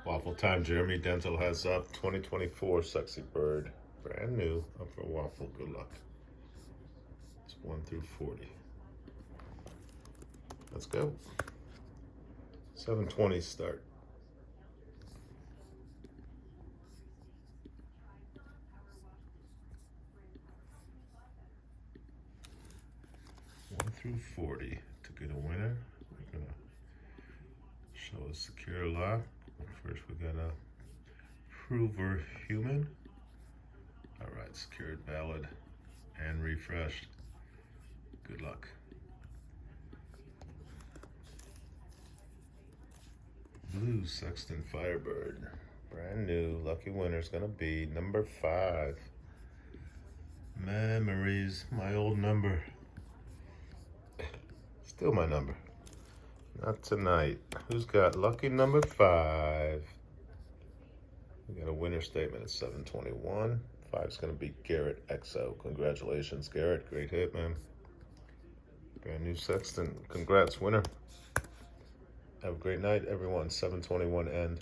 Waffle time. Jeremie Dental has up 2024 Sexy Bird. Brand new. Up for waffle. Good luck. It's 1 through 40. Let's go. 720 start. One through 40. To get a winner, we're gonna show a secure lock. First we got a prover human. Alright, secured, valid, and refreshed. Good luck. Blue Sexton Firebird. Brand new. Lucky winner's gonna be number 5. Memories, my old number. Still my number. Not tonight. Who's got lucky number 5? We got a winner statement at 721. 5's gonna be Garrett XO. Congratulations, Garrett. Great hit, man. Brand new Sexton. Congrats, winner. Have a great night, everyone. 721 end.